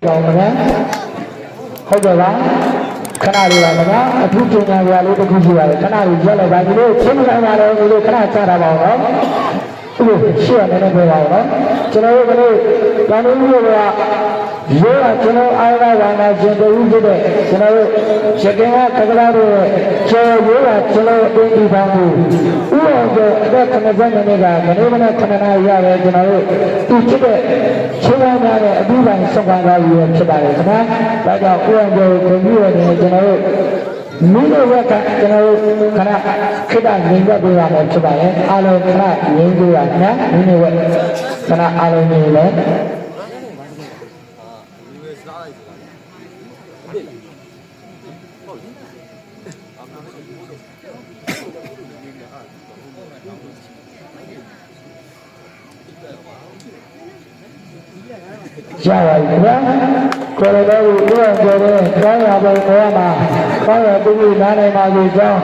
ကြောင်မလားဟုတ်ကဲ့ပါခဏလေးပါခင်ဗျာအထူးကြံရလေးတစ်ခုရှိပါတယ်ခဏလေးရက်လိုက်ပါဒီလိုချင်းဆိုင်ပါလေဒီလိုခဏချတာပါတော့ဒီရှေ့ကနေပြောပါတော့ကျွန်တော်တို့ကလည်းဘာလို့လဲကရိုးကကျွန်တော်အားရပါနာရှင်တူဖြစ်တဲ့ကျွန်တော်တို့ရကင်ကခကလာတို့ကျော်ရိုးကကျွန်တော်အင်းဒီပေါင်းကိုဥအောင်ကျော်အသက်90နှစ်ကမနေ့က9နာရီရတယ်ကျွန်တော်တို့သူဖြစ်တဲ့ချင်းသားများနဲ့အပြီးပိုင်းဆက်ခံကားပြီးဖြစ်ပါတယ်ခင်ဗျာဒါကြောင့်ဥအောင်ကျော်ကိုပြီးရတယ်ကျွန်တော်တို့မိနစ်ဝက်ကကျွန်တော်တို့ခဏခိတ္တငြိမ်သက်ပေးရမယ်ဖြစ်ပါတယ်အားလုံးခဏငြိမ်ပေးပါခင်ဗျာမိနစ်ဝက်ခဏအားလုံးငြိမ်လဲရပါပြီဗျာကိုယ်တော်ကိုဥအောင်ကျော်တဲ့ကောင်းရာဘုံတော်မှာကောင်းရာပြုပြီးနားနိုင်ပါစေကြောင်း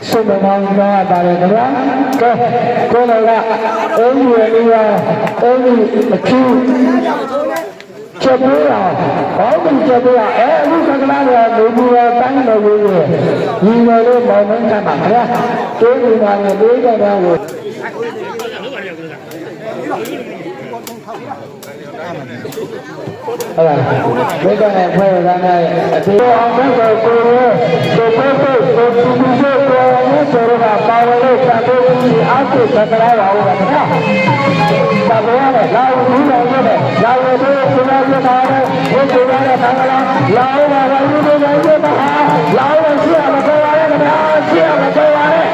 ဆုမမောင်းကြောင်းရပါတယ်ခင်ဗျာကဲကိုယ်တော်ကအုံးရည်လေးရောအုံးရည်အခူးချက်ပေးအောင်ဟောပြီးချက်ပေးအောင်အခုကကလာရလူကြီးရောတိုင်းတော်ကြီးရေညီတော်လေးမောင်မင်းကပါခင်ဗျာတိုးနေတာနဲ့တိုးကြတာကိုဟုတ်လားဘယ်ကနေဖွဲ့ရတာလဲအသေးအောင်ဆိုကိုယ်ကိုပို့ပို့ကိုသူသူဆိုဆိုရတာပါဝလို့စတဲ့ဒီအားကိုသက်ကလာရအောင်ပါခင်ဗျာ။ဒါပေါ်ရတယ်လာဦးဘူးတော်ရတယ်လာဦးတို့ကိုယ်တော်ရပါတယ်ဘုရားရတဲ့သံဃာလာဦးပါဝိုင်းလို့နိုင်ရပါလာဦးရှိရမပေါ်ပါနဲ့ခင်ဗျာရှိရမပေါ်ပါနဲ့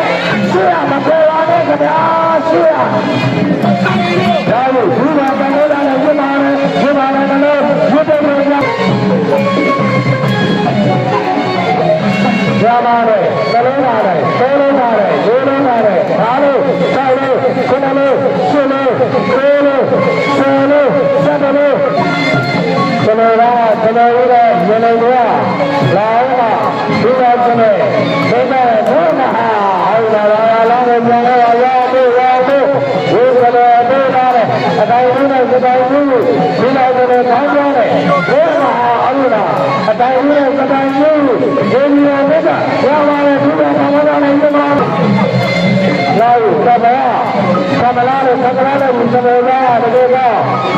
ရှိရမပေါ်ပါနဲ့ခင်ဗျာရှိရဒါလို့ဘုရားကလည်းလာနေပါမယ်ဘုရားလည်းလည်းဘုရားလည်းရပါတယ်သလုံးပါတယ်သုံးလုံးပါတယ်လေးလုံးပါတယ်၅လုံး၆လုံး9လုံး10လုံး9လုံး10လုံး7လုံးကျွန်တော်ကကျွန်တော်တို့ရဲ့ဉာဏ်လုံးကလာအောင်ပါဒီတော့ကျွန်တော်ဒီမဲ့ဘုရားဟာဟောလာလာကိုပြန်လာရောက်ပြီးရောက်ပြီးဝိသလေပေးတာအတိုင်းဦးနဲ့စတိုင်းဦးဒီလောက်ကတော့ကောင်းကြတယ်ဘုရားဟာအလိုလားအတိုင်းဦးနဲ့စတိုင်းဦးဒီလိုပဲရပါတယ်ဘုရားဘာသာနဲ့ပြပါလာဦးကမလာနဲ့သက္ကရာနဲ့ဘုရားတကယ်က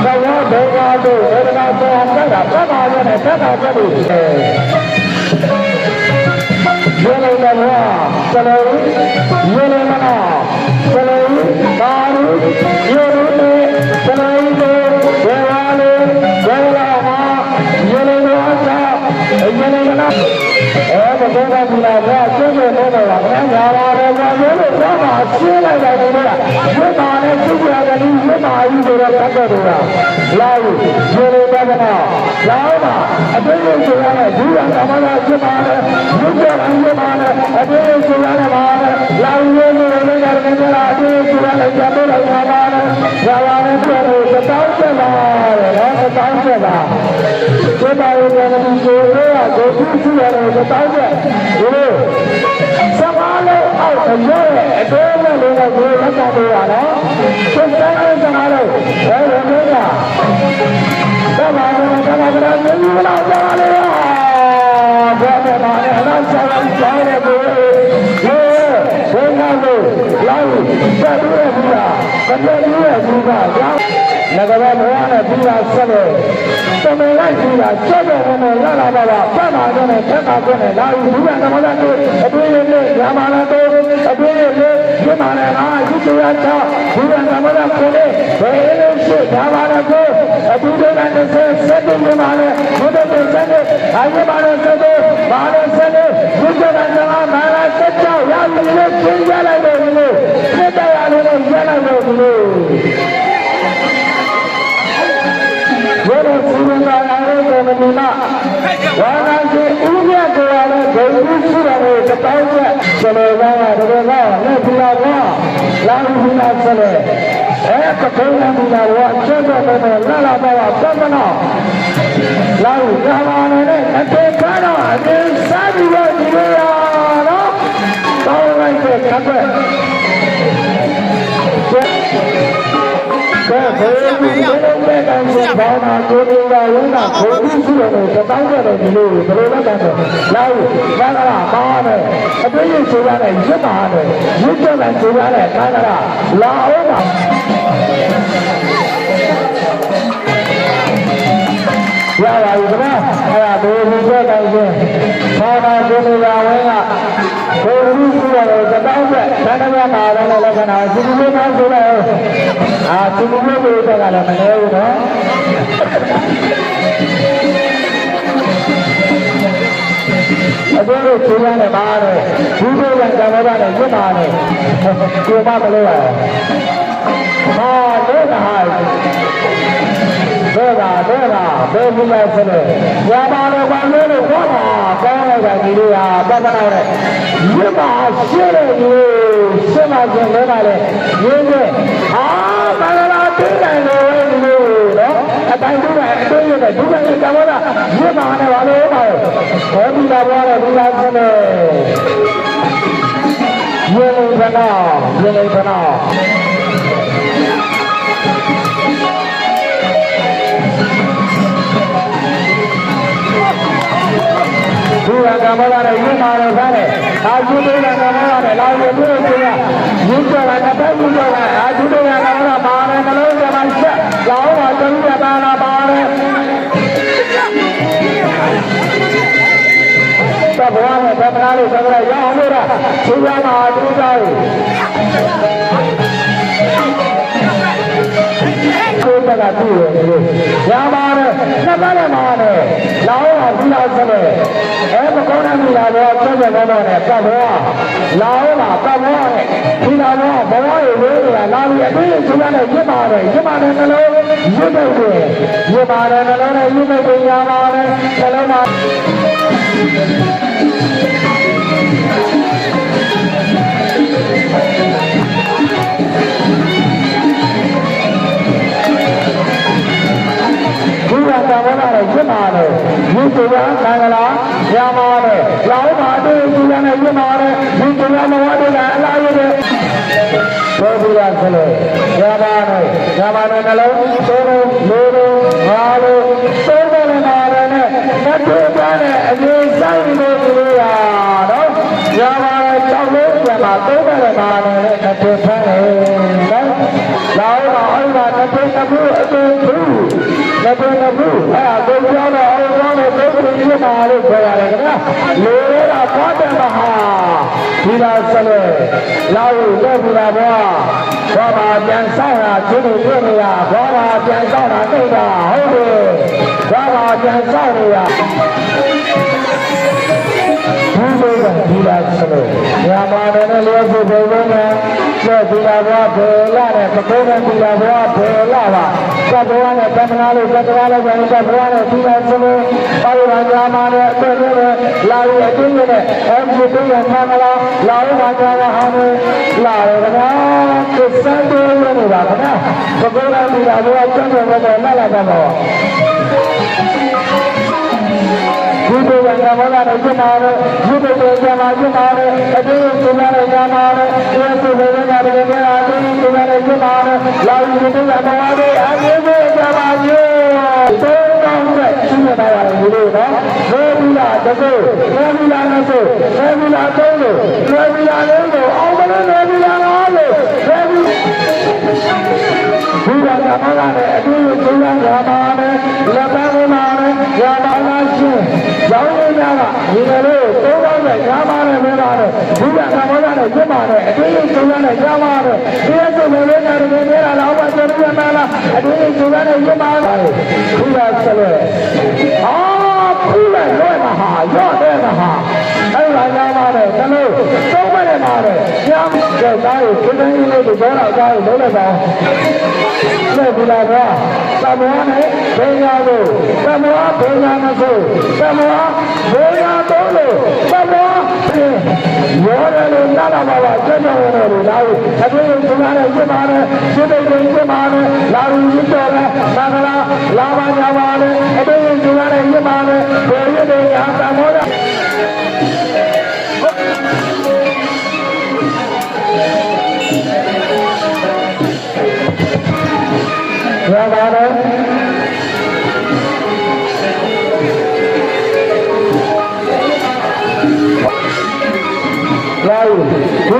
သဘောဒေဝါတို့ဝေဒနာပေါ်တာပတ်ပါနဲ့သက်တာပြလို့ရေလုံးကဆလုံးရေလုံးကဆလုံးကာရုရေလုံးနဲ့ဆလုံးတို့ဝေဝါလေးဝေလာမှာရေလုံးကအစားရေလုံးကဘုရားကဘုရားဆွေးနွေးနေတော့ဗျာညာပါတယ်ဗျာလို့တော့မှရှင်းလိုက်တယ်ကွာဝိပါနဲ့သူ့ကြကလေးဝိပါကြီးဆိုတော့တတ်တယ်ကွာလာဦးရေလုံးကလာပါအတွေ့အကြုံဆိုရတဲ့ဒီကဘာသာဖြစ်ပါလဲဘုရားကဖြစ်ပါလဲအတွေ့အကြုံဆိုရတဲ့ပါလဲလာဦးရေလုံးလည်းကြတယ်လားအတွေ့အကြုံလည်းကြတယ်လားပါလဲဘာသာနဲ့ပြောလို့တောင်းချက်လာတယ်နော်တောင်းချက်လာဒီပါရုံနဲ့ဒီကိုရကိုသူရှိရတယ်တောင်းချက်ဒီလိုစမားလို့အောက်အရွယ်အတွဲနဲ့လည်းကိုလက်ခံပေးရနော်သစ္စာနဲ့စမားလို့ဘယ်လိုလဲကဘာမှမလုပ်တော့ဘူးလားမြင်လာကြပါလေဘာမှမလုပ်တော့ဆက်လိုက်ကြတယ်ကိုဘယ်နာလို့လာဆက်ရဘူးလားဘယ်လိုလဲဘူးကငါကဘာမရနဲ့ပြီးတာဆက်လို့တမန်လိုက်ပြီးတာဆက်တော့လည်းလာလာပါပတ်ပါတော့နဲ့ဆက်တာကိုလည်းလာဘူးကသမလာတို့အတွေ့အကြုံရပါလားတို့အတွေ့အကြုံပြပါလားဟာဒီလိုရတာဘူးကသမလာကိုလည်းဘယ်လိုဖြစ်ကြပါလားကိုအတူတူနဲ့ဆက်တယ်ပြပါလေဘုဒ္ဓဘုရားနဲ့အားရပါလို့ဆိုတော့ဘာလို့ဆက်လဲဘုရားကမာလာဆက်ကြောက်ရပြီလို့သင်ကြလိုက်တယ်လို့ဆက်တယ်ရလို့ရလိုက်တော့ဘူးလို့ဘုရားရှင်ကလည်းကိုမနီမဝါနာရှင်ဦးမြတ်ကိုလည်းဂုဏ်ပြုရှိတယ်တပေါင်းချက်ကျွန်တော်ကလည်းလက်ပြလာလာဘူးလားဆက်လေကထုံးနေဘူးလားဆက်တော့လာလာပါပတ်မနာလာဦးကြပါနဲ့အတေကတော့အတင်းစားပြီးတော့ဒီလိုရနော်တောင်းလိုက်တဲ့ကပ်ပဲဘယ်လိုလဲတောင်းဘာသာကိုယ်ကဝိ ကဘုံကြီးရှိတယ်လို့တောင်းတယ်ဒီလိုဘယ်လိုလုပ်တယ်လာဦးဘာကလာပါမယ်အတွေ့အကြုံဆိုရတယ်ရစ်ပါတယ်ရစ်ကြတယ်ဆိုရတယ်ဘာကလာအောင်ပါရပါပြီခင်ဗျာအဲ့ဒါဘယ်လိုပြောတယ်ချင်းဘာသာကိုယ်တော်ဝင်းကဘုံကြီးရှိတယ်လို့တောင်းတယ်သံဃာမှာလည်းလက္ခဏာဒီလိုမျိုးဆိုတော့ဒီလိုမျိုးတွေကလည်းမလဲဘူးနော်အခုလိုသူရတယ်ပါတယ်ဒီလိုကကမ္ဘာနဲ့ရစ်ပါတယ်ကိုမမလို့ရဟာတော့ဟာတော့ဘယ်လိုလဲဆိုတော့ရပါတယ်ဘာလို့လဲဘာမှကောင်းလိုက်တာဒီလိုဟာပပနာနဲ့ရစ်ပါရှင်းတယ်လို့ရှင်းပါခြင်းလဲပါလေရင်းနဲ့ဟာဘာလာတင်းတယ်လို့ဒီလိုနော်အတိုင်းတူတဲ့အတွေ့ရတဲ့ဒုက္ခရဲ့ကမ္ဘာကရစ်ပါနဲ့ဘာလို့ပါလဲဘောဒီလာဘောနဲ့ဒီလာဆိုနေရေလုံးခဏရေလုံးခဏဒီကမ္ဘာကလည်းရင်းမာလို့ခါတယ်အာကျူတွေကကမ္ဘာကလည်းလာရပြည့်စုံရရင်းကြတာတစ်ပတ်ကြတာအာကျူတွေကကမ္ဘာကပါတယ်နှလုံးထဲမှာဆက်လာအောင်တလူရတာလာပါတယ်သဘောနဲ့သမဏလေးသမဏရအောင်လို့လားသူရမှာသူသားကိုတကသူ့ရဲ့ရပါတယ်နှစ်ပတ်နဲ့မှာတယ်လာအောင်ဒီလောက်ဆက်တယ်မကောင်းတဲ့မိလာတော့ဆက်ဆက်တော့နဲ့ပတ်ဘောလာအောင်ပါပတ်ဘောနဲ့ဒီလာတော့ဘောရေလေးတွေကလာပြီးအပြီးသူကလည်းရစ်ပါတယ်နှလုံးရစ်တယ်ရစ်ပါတယ်နှလုံးနဲ့ရစ်တယ်ရပါတယ်နှလုံးမှာဒီကတဘောလာရစ်ပါတယ်ဒီကသံဃာရပါတယ်လာအောင်ပါဒီကလည်းရစ်ပါတယ်ဒီကမဝတ်တယ်အလားရတဲ့ဘောဓိရဆလို့ရပါတယ်နှလုံးသုံးလုံးလေးလုံးငါးလုံးသုံးလုံးနဲ့ပါတယ်နဲ့တတိယနဲ့အရင်ဆိုင်လို့ပြောရတော့ရပါတယ်၆လုံးပြန်ပါသုံးလုံးနဲ့ပါတယ်နဲ့တတိယဖမ်းတယ်လာအောင်ပါအဲ့ဒါတတိယခုအတူတူတတိယခုအဲ့ဒါကိုပြောတော့အောင်ကောင်းတဲ့ဒုက္ခရင်းပါလို့ပြောရတယ်ခင်ဗျာလေတာသွားတယ်မဟာဒီလားဆလဲလာလို့လက်ပြလာဘောဘောပါပြန်ဆောင်တာသူတို့ပြနေရဘောပါပြန်ဆောင်တာသိတာဟုတ်တယ်ဘောပါပြန်ဆောင်နေရဒီလားဆလဲညာပါနဲ့လည်းဘုဘုံနဲ့လက်ပြလာဘောဖေလာတဲ့ပကုန်းနဲ့ပြလာဘောဖေလာပါသတ်တော်နဲ့တမနာလို့သတ်တော်လည်းပြန်သတ်တော်နဲ့ဒီလားဆလဲပါရမညာမနဲ့အတွေ့နဲ့လာရအတင်းနဲ့အဲဒီတွေ့ရမှာလားလာရမှာကြာဟာနဲ့လာရကနာသစ္စာတော်နေတာကနာပကုန်းနဲ့ပြလာဘောကျန်တော်နဲ့လာလာတော့ဒီလိုကမ္ဘာနဲ့ကျမာတယ်ဒီလိုကျမာကျမာတယ်အတူတူနဲ့ကျမာတယ်ဒီလိုပဲနဲ့လည်းအတူတူနဲ့ကျမာတယ်လာယူတူကမ္ဘာနဲ့အတူတူကျမာယူသုံးကောင်းတဲ့ရှင်းနေတာဒီလိုနော်ဘယ်လိုလဲတကူဘယ်လိုလဲနဲ့ဆိုဘယ်လိုလဲသုံးလို့ဘယ်လိုလဲလို့အောင်မလို့ဘယ်လိုလဲလို့ဘယ်လိုဒီကမ္ဘာနဲ့အတူတူနဲ့ကျမာတယ်လက်ပန်းမှာရပါလားရှင်ရောင်းရတာဒီလိုသုံးတော့နဲ့ရပါတယ်မင်းပါတယ်ဒီကကမ္ဘာနဲ့ကျမနဲ့အတွေ့အကြုံနဲ့ရပါတယ်ဒီလိုမျိုးလေးနဲ့ဒီနေ့လာတော့ကျရမှာလားအတွေ့အကြုံနဲ့ရပါတယ်ဒီကဆက်လို့ဒီလိုလွယ်မှာဟာရော့တယ်မှာအဲ့ဒါရပါတယ်တလို့သုံးမယ်ပါတယ်ရမ်းတဲ့သားကိုခင်းနေလို့ဒီဘောတော့သားကိုလုံးလိုက်ပါလက်ဒီလာကသမဝနဲ့ဘေးညာကိုသမဝဘေးညာမဆိုသမဝဘေးညာတော့လို့သမဝရောတယ်လို့လာလာပါကျက်တော်တယ်လို့လာလို့အတွေ့အကြုံနဲ့ပြပါတယ်ရှင်းတဲ့ပြပါတယ်လာလို့ရတော့တယ်သာသနာလာပါကြပါလေအတွေ့အကြုံနဲ့ပြပါတယ်ဘယ်ရတဲ့အာသမဝရပါတယ်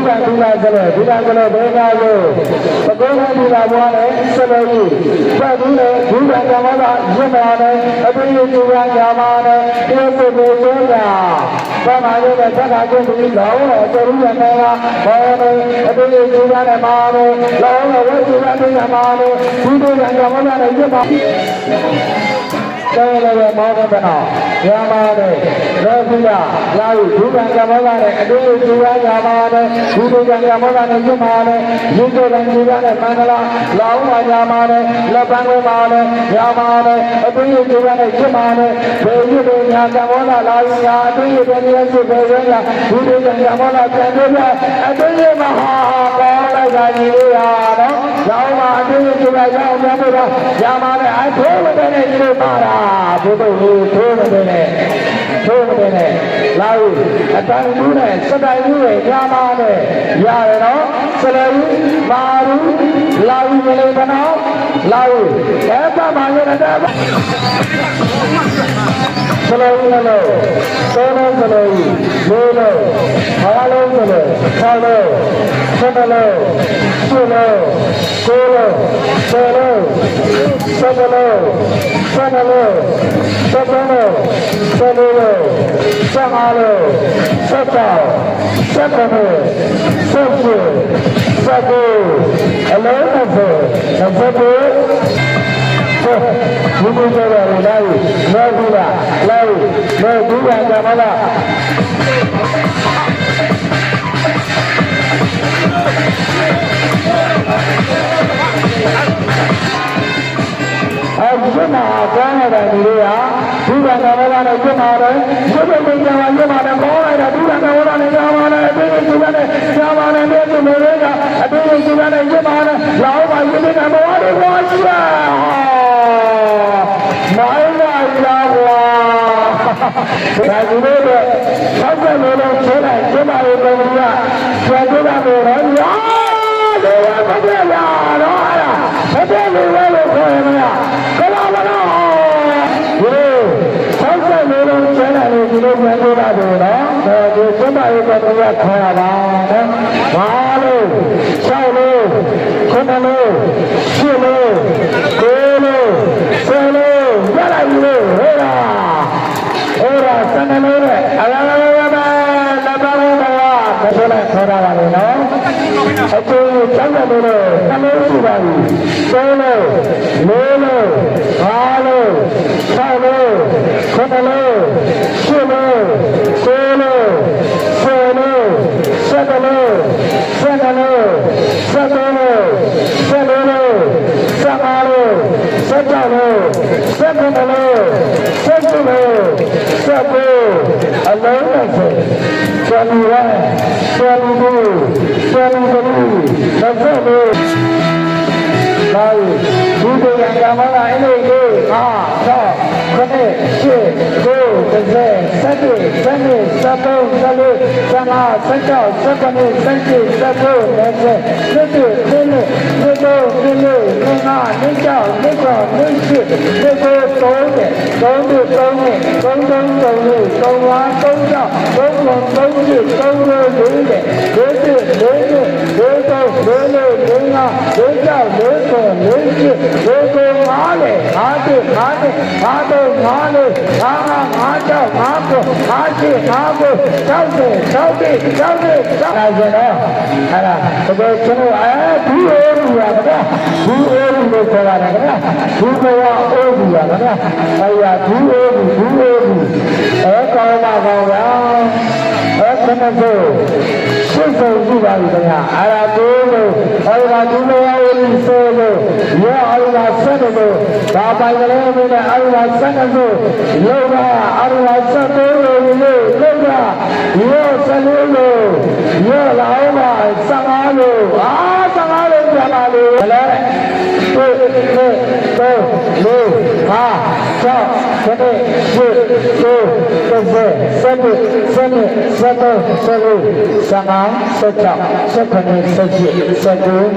ကဒီလာကလေးဘေးကားကိုပကုန်းကဒီလာဘွားနဲ့စလို့ပတ်ပြီးလေဒီကကမသာရစ်မာနဲ့အပိယဒီကညာမာနဲ့ဒီပုဂ္ဂိုလ်တို့ကဘာမှလည်းသက်သာခြင်းဒီလောင်းတော်တော်ရနေကဘောနေအပိယဒီကနဲ့မာနဲ့လောင်းတော်ဝိသုဒ္ဓတိကမာနဲ့ဒီတို့ကကမသာနဲ့ရစ်မာတယ်လည်းမောကနာညာမာနဲ့လောကိယလာယဒုက္ခကမသာနဲ့အပိယဒီကညာမာနဲ့ဒီတို့ကကမသာနဲ့ရစ်မာနဲ့ဒီတို့ကဒီကနဲ့မန္တလာလောင်းတော်ညာမာနဲ့လက်ပန်းကိုမာနဲ့ညာမာနဲ့အပိယဒီကနဲ့ရစ်မာနဲ့ဘေယတို့ညာကမောလာလာညာအပိယတွေနေစုဘေဝဲကဒီတို့ကညာမောလာပြန်လို့ပြအပိယမဟာကောင်းလိုက်တာကြီးလို့ရတော့လောင်းမှာအပိယဒီကရောက်ပြန်တော့ညာမာနဲ့အထိုးမတဲ့နဲ့ဒီလိုပါတာဘုဒ္ဓဟူထိုးမတဲ့နဲ့လာဦးအတိုင်းမှုနဲ့စတိုင်းမှုနဲ့ညာမာနဲ့ရတယ်နော်စလေဦးမာဦးလာဦးမလေးကနော်လာဦးအဲ့ဒါမှလည်းတဲ့စလေဦးလည်းသုံးလုံးစလေဦးလေးလုံးဘာလုံးစလေ၆လုံး7လုံး8လုံး9လုံး10လုံး11လုံး12လုံး13လုံး14လုံး15လုံး16 17 19 အလုံး20ဘုရားကြတော်လာဦးလောကူလာလာဦးလောကူလာကမလာအခုမှကောင်းတဲ့လူတွေကဘုရားကမလာနဲ့ပြင်ပါတယ်ဘုရားကကြာမှာပြင်ပါတယ်ကောင်းလိုက်တာဘုရားကမလာနဲ့ကြာမှာနဲ့အပေးသူကလည်းကြာမှာနဲ့ဒီလိုမျိုးကအပေးသူကလည်းပြင်ပါတယ်လောင်းပါပြင်နေတာမဟုတ်ဘူးကွာမိုင်းလာလာဝါဒါဒီလိုပဲဆောက်တဲ့လိုလုံးဆိုလိုက်ကျမရဲ့ပုံကဆွဲကြတာမျိုးတော့ညာလေမပြရတော့အဲ့ဒါမပြလို့လည်းခေါ်ရမလားကလာမလားဒီလိုဆောက်တဲ့လိုလုံးဆွဲလိုက်လို့ဒီလိုပြန်ကြတာတော့ဒီကျမရဲ့ပုံကခေါ်ရပါနဲ့ဘာလို့ဆောက်လို့ခုနလို့ရှင်းလို့ကိုလို့ဆယ်လို့ရလိုက်လို့ဟဲ့လားဆန္ဒလို့တဲ့အလားလားပဲလက်ပါလို့တော့ဆိုလိုက်ခေါ်တာပါလေနော်အခုကျောင်းတော်လို့နှလုံးရှိပါပြီသုံးလို့လေးလို့ငါးလို့၆လို့ခုနှစ်လို့ရှစ်လို့ကိုးလို့ဆယ်လို့7လို့7လို့7လို့7လို့15လို့16လို့17လို့18လို့19အလုံးနဲ့ဆိုတော်လူရဲတော်လူဘူးတော်လူဘူးတော့လို့လာဒီဒေယံကမလာအဲ့ဒီကိုဟာတော့ခနဲ့ရှေ့ကို30 17 18 19 20 21 16 17 18 19 Second,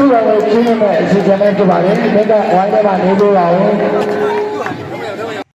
Sudah begini nih, si jalan kemarin, mereka wajib mandi dulu.